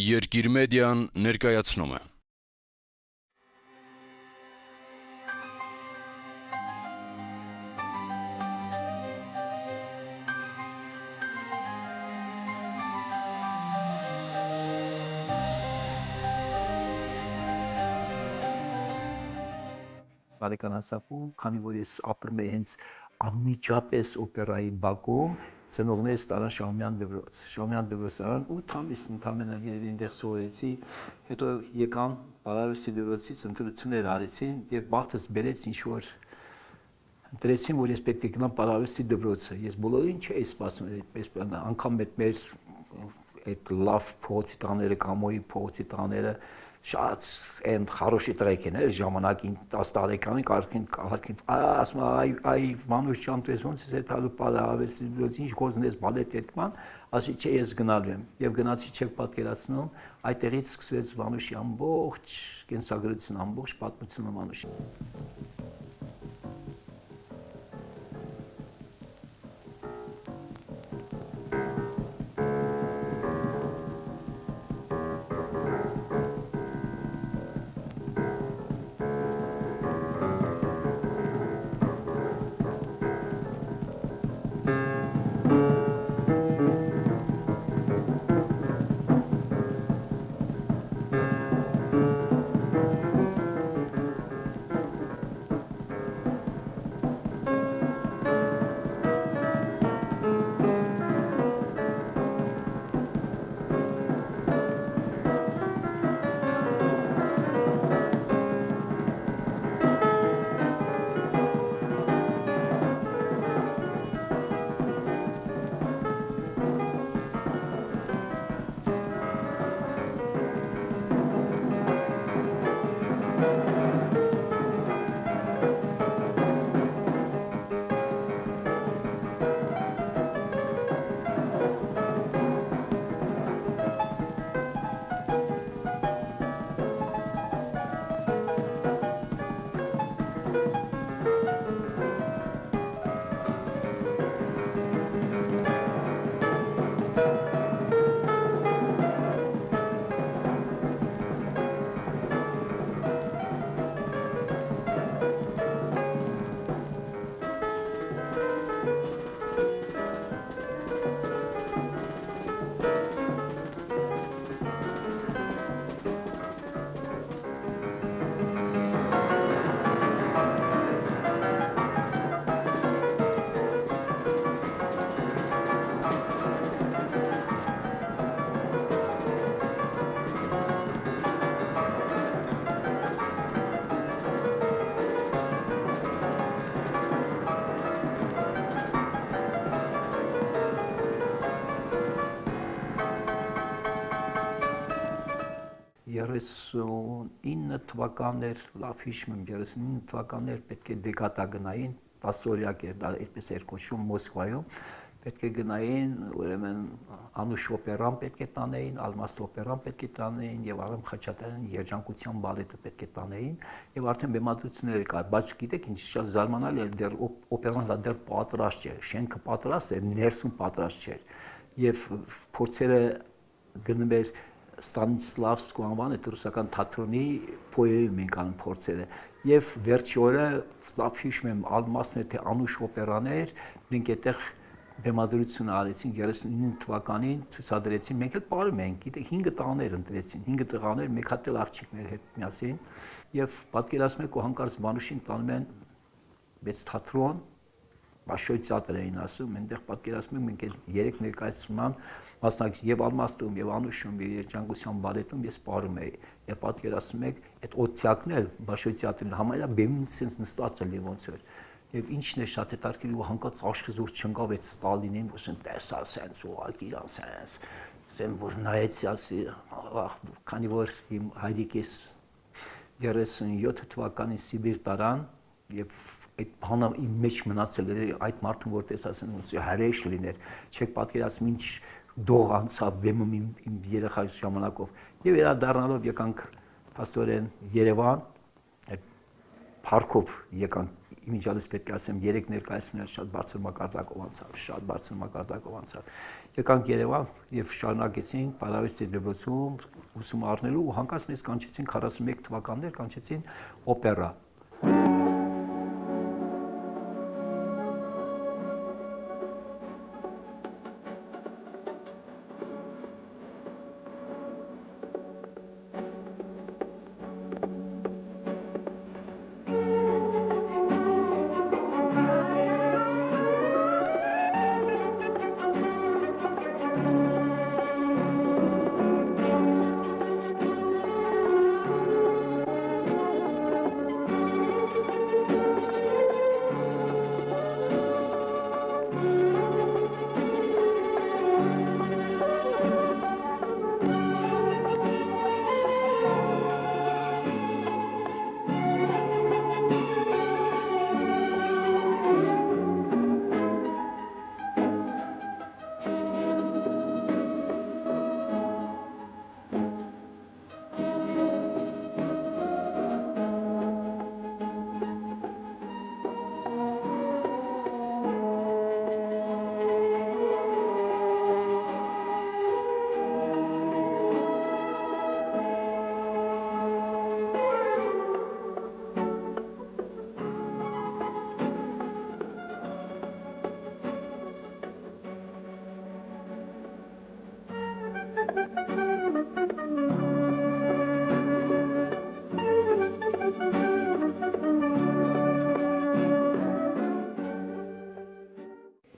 Երկիր մեդիան ներկայացնում է։ Բարեկամասապու, քանի որ ես ապրում եմ հենց անմիջապես օպերայի բակում, ծնողներս տարան Շահումյան դպրոց։ Շահումյան դպրոցարան 8 ամիս ընդամենը երևի այնտեղ սովորեցի, հետո եկան Պարարվեստի դպրոցից ընտրություններ արեցին եւ բախտս բերեց ինչ որ ընտրեցին, որ ես պետք է գնամ Պարարվեստի դպրոցը։ Ես բոլորին չէի սպասում այդպես, անգամ մեր այդ լավ փողոցի տաները, Կամոյի փողոցի տաները շատ այն хороший տղեկ են, ժամանակին 10 տարեկանին կարքին ասում այ Վանուշ ջան, դու ոնց ես այդալու Պարարվեստի դպրոց, ինչ գործն ես բալետ հետման, ասի չէ ես գնալու եմ եւ գնացի չեք պատկերացնում, այդտեղից սկսվեց Վանուշի ամբողջ կենսագրությունը, ամբողջ պատմությունը Վանուշի։ Ինը թվականներ, լավ հիշում եմ, 39 թվականներ պետք է դեկատա գնային, 10 օրյակ էր դա այդպես էր կոչվում Մոսկվայում, պետք է գնային, ուրեմն Անուշ օպերան պետք է տանեին, Ալմաստ օպերան պետք է տանեին եւ Արամ Խաչատրյանի երջանկության բալետը պետք է տանեին եւ արդեն բեմադրություններ կար, բայց գիտեք ինչ շատ զարմանալի էր, դեռ օպերան դեռ պատրաստ չէր, շենքը պատրաստ էր, ներսում պատրաստ չէր եւ փորձերը գնում էր Ստանիսլավսկու անվան այդ ռուսական թատրոնի ֆոյեում ենք անում փորձերը եւ վերջի օրը լավ հիշում եմ Ալմասն էր թե Անուշ օպերաներ մենք այդտեղ բեմադրություն արեցին 39 թվականին ցուցադրեցին մենք էլ բարում ենք գիտեք 5 տղաներ ընտրեցին 5 տղաներ մեկ հատ էլ աղջիկներ հետ միասին եւ պատկերացնում եք ու հանկարծ Վանուշին տանում են մեծ թատրոն Բաշոյ театր էին ասում այնտեղ պատկերացնում եք մենք էլ 3 ներկայացման մասնակից եւ Ալմաստում եւ Անուշում եւ երջանկության բալետում ես ապարում էի եւ պատկերացնում եք այդ օթյակն էլ Բաշոյ теаտրին համարյա բեմին sense նստած էլի ոնց էր եւ ինչն է շատ հետաքրքիր ու հանկարծ աշխուժ չընկավ այդ Ստալինին ոսեն տեսա sense ուղղակի իրան sense ասեմ որ նայեցի ասի քանի որ իմ հայրիկես 37 թվականին Սիբիր տարան եւ այդ բանը իմ մեջ մնացել է այդ մարդուն որ տեսասեն ոնց հրեշ լիներ չեք պատկերացնում ինչ դող անցավ բեմում իմ երեխայի ժամանակով եւ վերադառնալով եկանք փաստորեն Երևան այդ парքով եկանք իմիջիալս պետք է ասեմ 3 ներկայացումներ շատ բարձր մակարդակով անցավ։ Եկանք Երևան եւ շարունակեցինք Պարավիստի դպրոցում ուսում առնելու ու հանկարծ մեզ կանչեցին 41 թվականներ կանչեցին օպերա։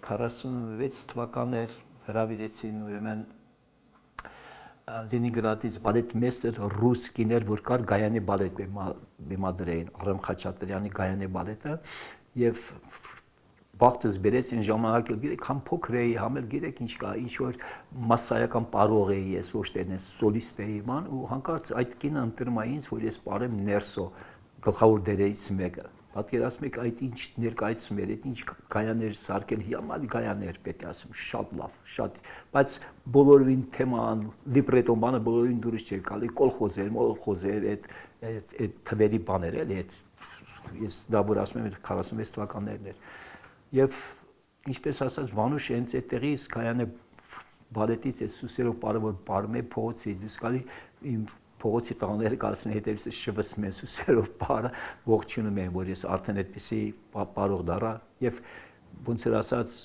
Քառասունվեց թվականներ հրավիրեցին ուրեմն Լենինգրադից բալետմեստեր ռուս կիներ, որ կար Գայանի բալետ բեմադրեին, Արամ Խաչատրյանի Գայանի բալետը եւ բախտս բերեց այն ժամանակ էլ գիտեք համ փոքր էի, համ էլ գիտեք ինչ կա, ինչ որ մասսայական պարող էի ես, ոչ թե այնպես սոլիստ էի ման ու հանկարծ այդ կինը ընտրում է ինձ, որ ես πάρեմ ներսո գլխավոր դերերից մեկը։ Պատկերացնում եք այդ ինչ ներկայացում էր, այդ ինչ գայաներ սարքել, հիանալի գայաներ պետք է ասեմ, շատ լավ, շատ, բայց բոլորին թեման, լիբրետոն բանը բոլորին դուրս չէր գալի, կոլխոզեր, այդ թվերի բաներ էլի, ես դա որ ասում եմ 46 թվականներն էր։ Եվ ինչպես ասած Վանուշը հենց այդտեղից Գայանի բալետից է սուսերով բարը որ բարում է փողոցի, դուս գալի իմ փողոցի տղաները կարծեն հետևից շվսում են սուսերով բարը, ողջունում են, որ ես արդեն այդպիսի բարող դառա եւ ոնց էր ասած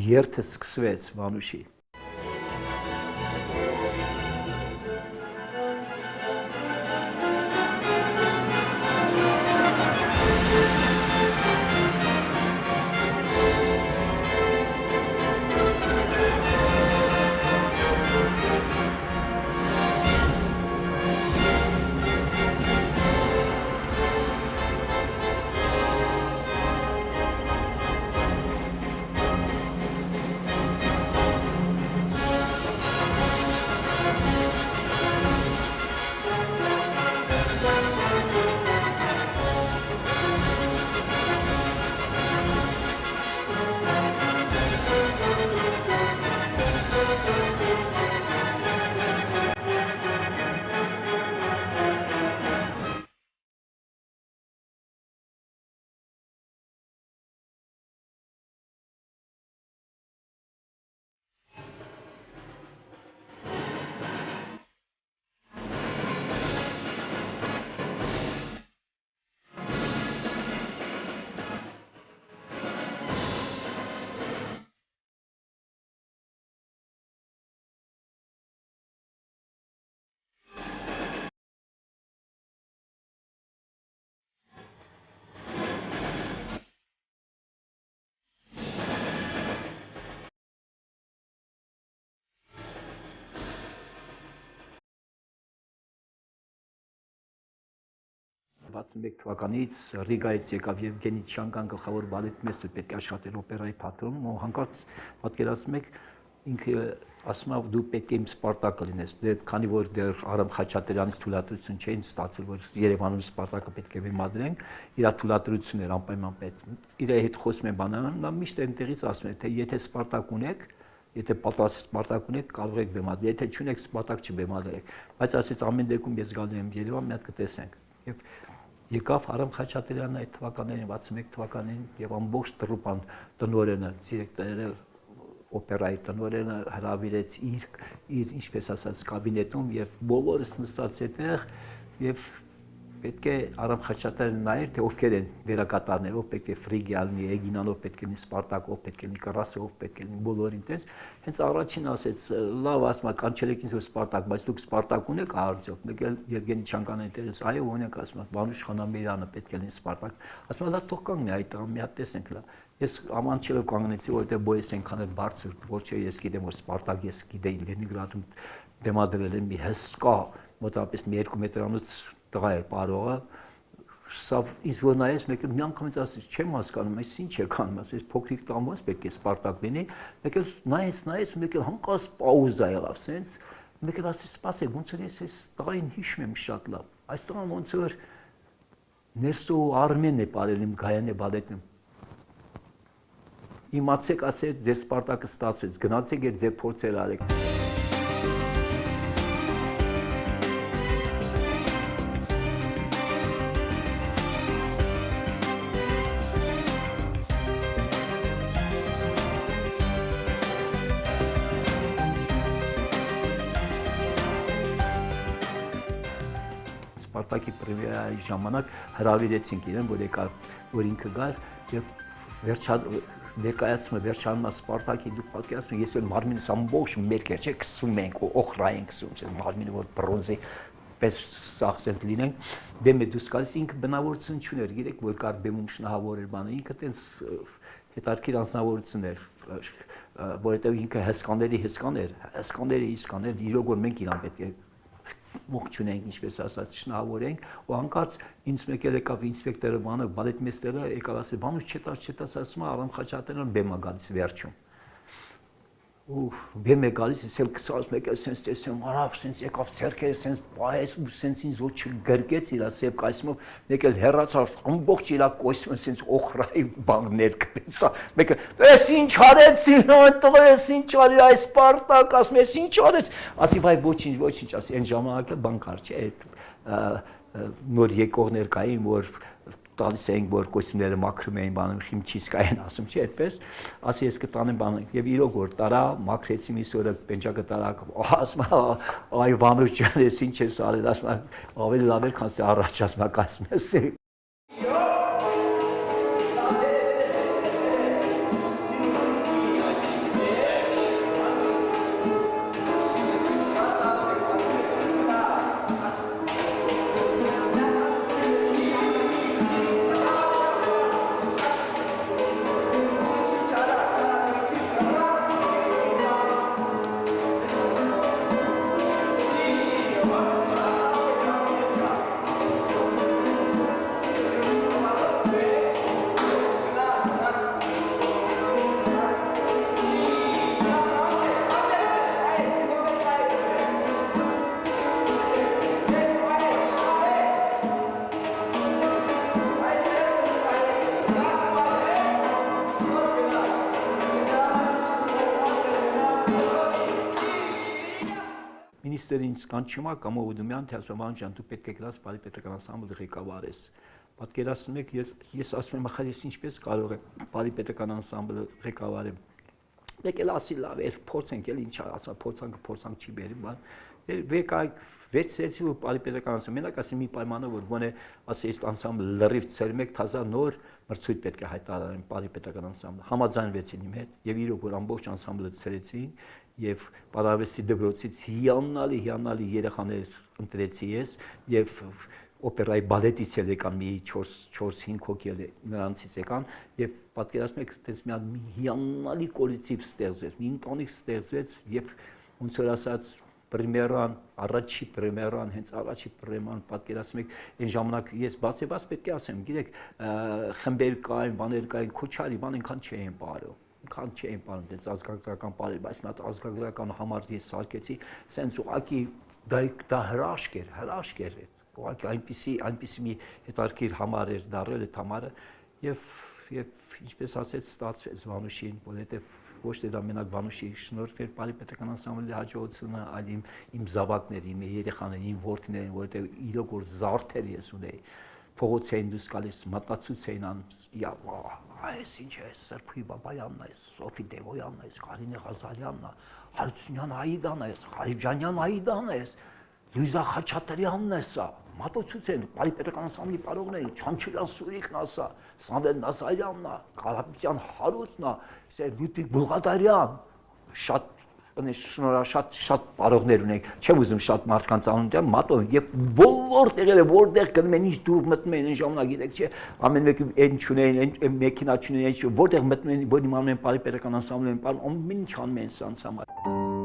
երթը սկսվեց Վանուշի։ Բացմեկ թվականից Ռիգայից եկավ Եվգենի Չանգան գլխավոր բալետմեստր պետք է աշխատել օպերայի փաթրոնում ու հանկարծ պատկերացնում եք ինքը ասում է դու պետք է իմ Սպարտակը լինես դեռ քանի որ դեռ Արամ Խաչատրյանից թույլատրություն չէին ստացել որ Երևանում Սպարտակը պետք է բեմադրենք իր թույլատրությունն էր անպայման պետք իր հետ խոսում են բանանում նա միշտ այնտեղից ասում է թե եթե Սպարտակ ունեք եթե պատրաստ Սպարտակ ունեք կարող եք բեմադրել եթե չունեք Սպարտակ չբեմադրեք բայց ասեց ամեն դեպքում ես գալու եմ Երևան մի հատ կտեսենք եւ եկավ Արամ Խաչատրյանն այդ թվականներին 61 թվականին եւ ամբողջ տրուպան տնօրենը, դիրեկտորը օպերայի տնօրենը հրավիրեց իր ինչպես ասած կաբինետում եւ բոլորս նստած այդտեղ եւ պետք է Արամ Խաչատրյանն նայեր թե ովքեր են դերակատարներով պետք է Ֆրիգիալնի, Էգինանով պետք է լինի Սպարտակով, պետք է լինի Կրասովով, պետք է լինի բոլորին տես։ Հենց առաջին ասեց, լավ ասма կանչել եք ինձ որ Սպարտակ, բայց դուք Սպարտակ ունեք արդյոք։ Մեկ էլ Եվգենի Չանկանյանը դերս, այո ունենք, ասма Վանուշ Խանամիրյանը պետք է լինի Սպարտակ։ Ասма դա թող կանգնի այդ մի հատ տեսենք լա։ Ես ամանչելով կանգնեցի, որովհետեւ բոյս այնքան էլ բարձր, որ չէ ես գիտեմ որ Սպարտակ ես գիտեի Լենինգրադում դեմադրել եմ մի հսկա մոտավորապես մի 2 մետրանոց տղա էր բարողը, սա ինձ որ նայեց, մեկ էլ մի անգամից ասեց, չեմ հասկանում, այս ինչ է կանում, ասես փոքրիկ տամոց պետք է Սպարտակ լինի, մեկ էլ նայեց, մեկ էլ հանկարծ պաուզա եղավ, սենց, մեկ էլ ասեց, սպասեք, ոնց որ ես այս տղային հիշում եմ շատ լավ, այս տղան ոնց որ Ներսո Արմենն է բարել իմ Գայանե բալետում։ Իմացեք, ասեց, ձեր Սպարտակը ստացվեց, գնացեք այդ ձեր փորձերը արեք։ Սպարտակի պրեմիերայի ժամանակ հրավիրեցինք իրեն, որ եկա, որ ինքը գար եւ ներկայացումը վերջանում Սպարտակի դուք պատկերացնում ես էլ մարմինս ամբողջ մերկեր չէ քսում ենք օխրա ենք քսում մարմինը որ բրոնզի պես սախսել լինենք դեմը դուրս գալիս ինքը բնավորություն չուներ գիտեք որ կար բեմում շնահավոր էր բանը ինքը տենց հետարքիր անձնավորություն էր որովհետեւ ինքը հսկաների իրոք որ մենք իրան պետք է ողջուն ենք, ինչպես ասած, շնորհավոր ենք, ու հանկարծ ինձ մեկ էլ եկավ ինսպեկտորը բանը, բալետմեստերը եկավ ասել, բանուց չետաս ասում, Արամ Խաչատրյանն բեմ է գալիս վերջում։ Ու բեմ է գալիս, ես էլ քսած մեկ էլ սենց տեսեմ, արավ, սենց եկավ ցերքերը, սենց պահեց ու սենց ինձ ոչ չգրկեց իր սև կայսմով, մեկ էլ հեռացավ, ամբողջ իր կոստյումը սենց օխրայի բաններ կպեցա։ Մեկ էլ, «Էս ինչ արեցին, այնտեղ էս ինչ արի, այս Սպարտակ, ասում ես ինչ արեց»։ Ասի, «Բայ ոչինչ», ասի, այն ժամանակ էլ բան կար, չէ, նոր եկողներ կային, որ տալիս էին, որ կոստյումները մաքրում էին բանում, խիմչիսկային ասում, չի այդպես, ասի ես կտանեմ բանը, եւ իրոք որ տարա, մաքրեցի մի սորը պենջակը տարա, ասում այ Վանուշ ջան, ես ինչ ես արել, ասում ավելի լավ էր, քան առաջ ասում ես։ Մինիստրը ինձ կանչում է կամ Օդումյան, թե ասում եմ, ջան, դու պետք է գնաս Պարի պետական անսամբլի ղեկավարես։ Պատկերացնում եք, ես ասում եմ, ախր ես ինչպես կարող եմ Պարի պետական անսամբլը ղեկավարեմ։ Մեկ էլ ասի լավ, էլ փորձենք, էլ ինչ ասում, փորձանք չի բերի, բան։ Վերցրեցի ու Պարի պետական անսամբլը, մենակ ասի մի պայմանով, որ գոնե ասի այս անսամբլը լրիվ ցերմեք, թազա նոր մրցույթ պետք է հայտարարեն Պարի պետական անսամբլը։ Համաձայնվեցին իմ հետ եւ իրոք որ ամբողջ անսամբլը ցերեցին եւ Պարավեստի դպրոցից հիանալի երեխաներ ընտրեցի ես եւ օպերայի բալետից էլ եկան մի 4-5 հոգի նրանցից եկան եւ պատկերացնում եք այդպես մի հիանալի կոլեկտիվ ստեղծվեց, մի ընտանիք ստեղծվեց եւ ոնց որ ասած պրեմիերան, առաջի պրեմիերան, հենց առաջի պրեմիերան պատկերացնում եք այն ժամանակ ես բացեբաց պետք է ասեմ, գիտեք, խմբեր կային, բաներ կային, Քոչարի բան այնքան չէին բարում։ Քան չէին պարում դες ազգագրական բարեր, բայց մի հատ ազգագրական համար ես սարքեցի, սենց ուղղակի դա հրաշք էր, ուղղակի այնպիսի մի հետարքիր համար էր դարել այդ համարը եւ ինչպես ասեց ստացվեց Վանուշին, որովհետեւ ոչ թե դա մենակ Վանուշի շնորհիվ էր Պարի պետական անսամբլի հաջողությունը, այլ իմ զավակների, իմ երեխաների, իմ որդիներին, որովհետեւ իրոք որ զարդեր ես ունեի փողոց էին դուրս գալիս, մտածուց էին անում, այս ինչ է, Սրբի Բաբայանն է, Սոֆի Դևոյանն է, Կարինե Ղազարյանն է, Հարությունյան Այդան է, Ղարիբյանյան Այդան է, Լյուզա Խաչատրյանն է սա, մատուցուց են, Բարի պետական անսամբլի պարողներին, Չանչուրյան Սուրիկն է սա, Սամվել Նասարյանն է, Կարապետյան Հարութն է, Լյուդվիգ Բուլղադարյան, շատ պարողներ ունենք, չեմ ուզում շատ մարդկանց անուններ մատով, եւ բոլոր տեղերը որտեղ գնում են, ինչ դուր մտնում են, այն ժամանակ գիտեք չէ, ամեն մեկը այն չունեն, այն մեքենա չունեն, որտեղ մտնում են, որ իմանում են Բարի պետական անսամբլի են, ամեն ինչ անում են սրանց համար։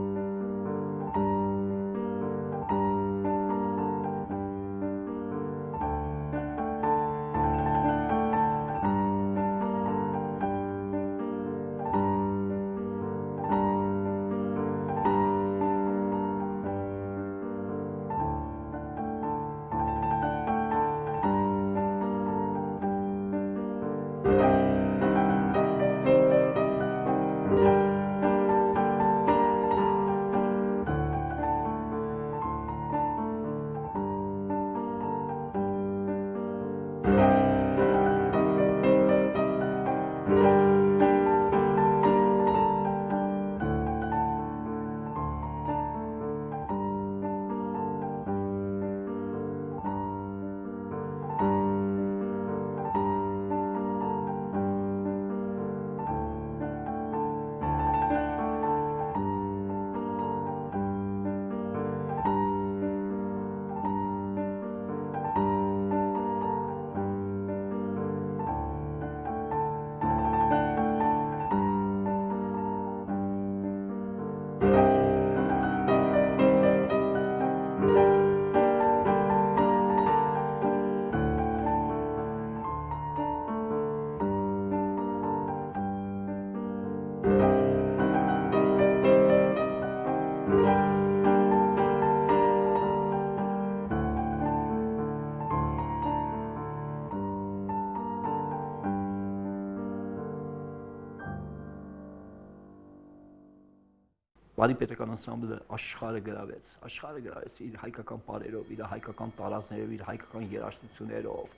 Բարի պետական անսամբլը աշխարհը գրավեց իր հայկական բարերով, իր հայկական տարածքներով, իր հայկական երաժշտություններով,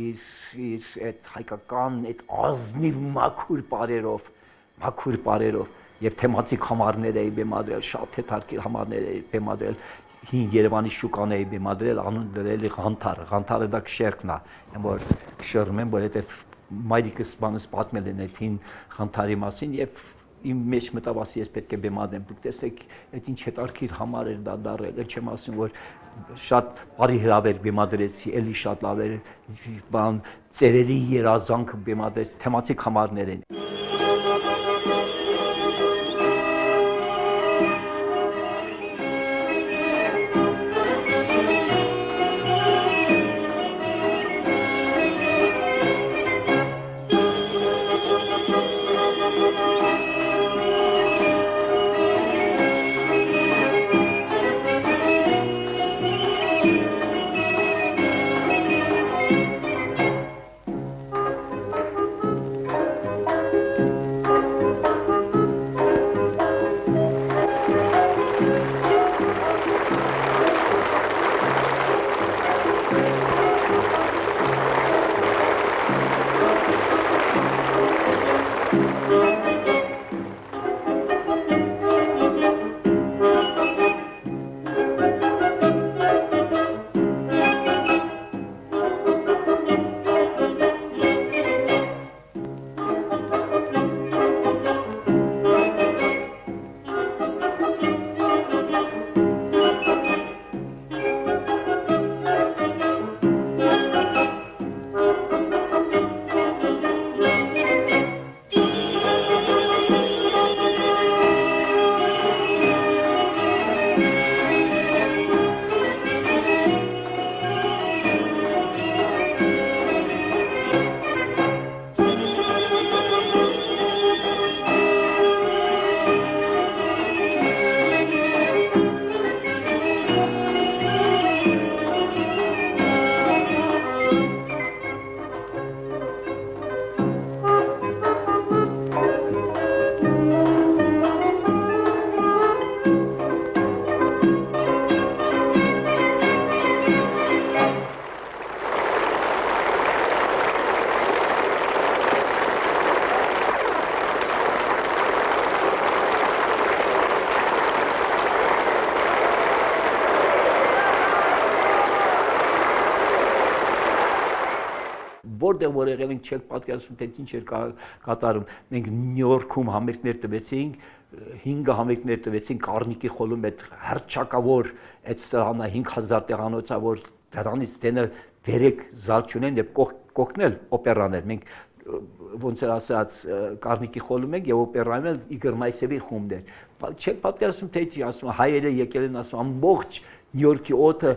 իր այդ հայկական այդ ազնիվ մաքուր բարերով եւ թեմատիկ համարներ էի բեմադրել, շատ հետաքրքիր համարներ էի բեմադրել, հին Երևանի շուկան էի բեմադրել, անուն դրել Ղանթարը դա քշերքն է, որ քշերում եմ, որ այդ մայրիկս բանս պատմել են այդ հին Ղանթարի մասին եւ իմ մեջ մտավ ասի ես պետք է բեմադրեմ, դուք տեսեք այդ ինչ հետաքրքիր համար էր դա դարել, չեմ ասում որ շատ բարի հրավեր բեմադրեցի, էլի շատ լավ էր, բան ծերերի երազանքը բեմադրեց, թեմատիկ համարներ են։ որտեղ որ եղել ենք չեք պատկերացնում թե ինչ էր կատարում։ Մենք Նյու Յորքում համերգներ տվեցինք, 5 համերգներ տվեցինք Կարնիկի խոլում այդ հռչակավոր այդ սրահանա 5000 տեղանոցա որ դրանից դենը 3 զալ չունեն եւ կողքնել օպերաներ։ Մենք ոնց էր ասած Կարնիկի խոլում ենք եւ օպերայում էլ Իգոր Մայսևի խումբներ։ Չեք պատկերացնում թե ինչ ասում հայերը եկել են ասում ամբողջ Նյու Յորքի օդը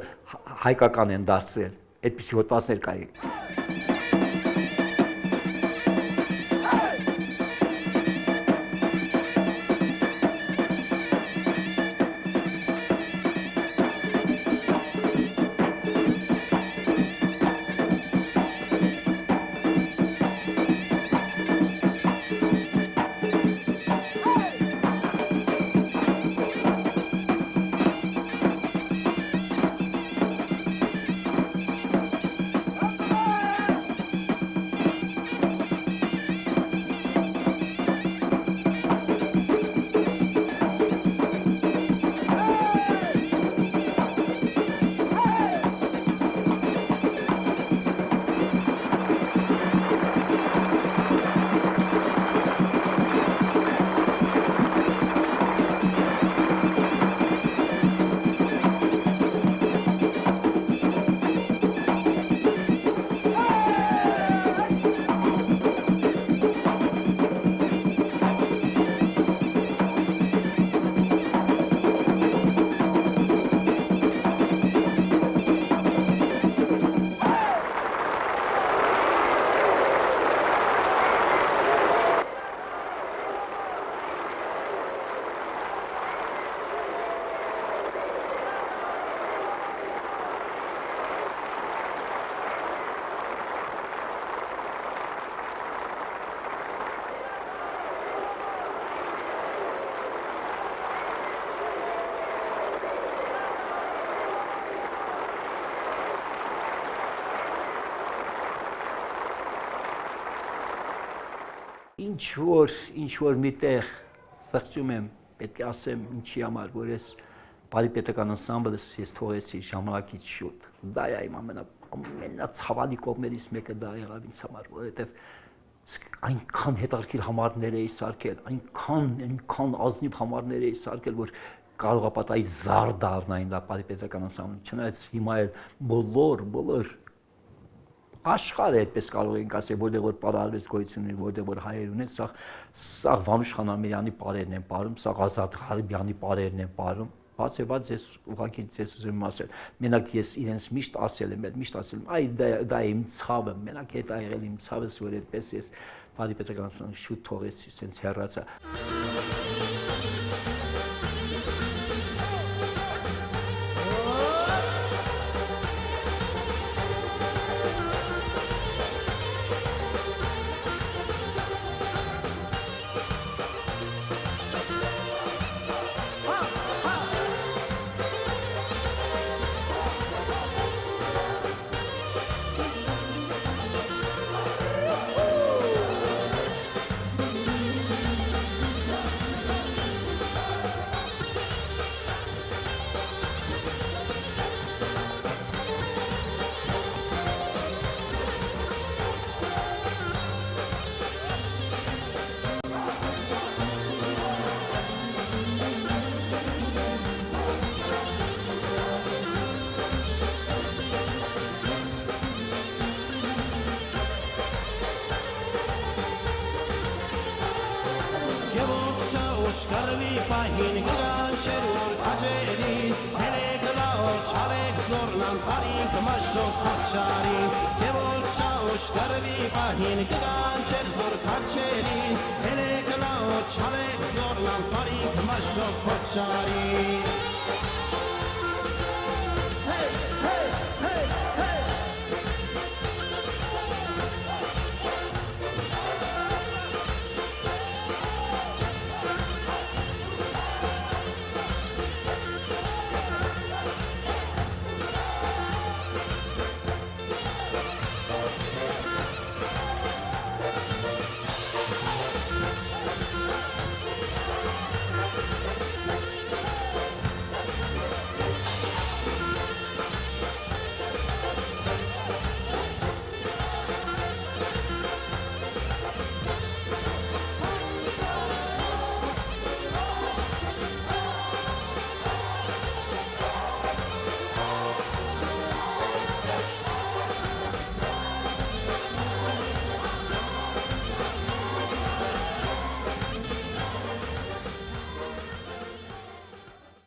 հայկական են դարձրել։ Այդպիսի հոդվածներ կային։ Ինչ որ միտեղ սղճում եմ, պետք է ասեմ ինչի համար, որ ես բարիպետական անսամբլը ես թողեցի ժամանակից շուտ։ Դա է իմ ամենացավալի կողմերից մեկը դա եղավ ինձ համար, որովհետև այնքան հետաքրքիր համարներ էի սարքել, այնքան ազնիվ համարներ էի սարքել, որ կարող է պատահի զար դառնային դա բարիպետական անսամբլը, չնայած հիմա էլ բոլոր աշխարհը այդպես կարող ենք ասել, որտեղ որ պարարվեց գոյություն ունի, որտեղ որ հայեր ունեն, սա Վանուշ Խանամիրյանի պարերն են ապարում, սա Ազատ Ղարիբյանի պարերն են ապարում, բացեված ես ուղղակի ձեզ ուզում եմ ասել, մենակ ես իրենց միշտ ասել եմ, այ դա է իմ ցավը, մենակ հետ ա եղել իմ ցավս, որ այդպես ես բարիպետական անսամբլը շուտ թողեցի, սենց հեռացա։ Շկարվի պահին գրան շերուր կաչերին, հելեք լաոչ, հալեք զորնան պարինք մաշոք խաչարին, կևոչ շաուշ կարվի պահին գրան շեր զոր կաչերին, հելեք լաոչ, հալեք զորնան պարինք մաշոք խաչարին։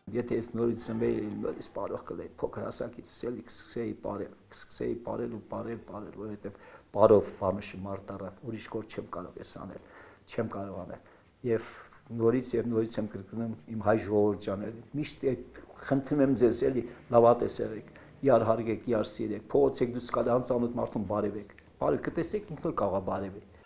Եթե ես նորից ծնվեի, նորից բարող կլեի, փոքր հասակից էլի սկսեի բարել ու բարել, որովհետև բարով բանուշի մարդ առա, ուրիշ գործ չեմ կարող ես անել, չեմ կարող անել։ Եվ նորից եմ կրկնում իմ հայ ժողովուրդ ջաներ, միշտ խնդրում եմ ձեզ էլի լավատես եղեք, իար հարգեք, իար սիրեք, փողոց եք դուս կալ անծանոթ մարդուն բարևեք, բարև կտեսեք ինքն էլ կարող բարևեք։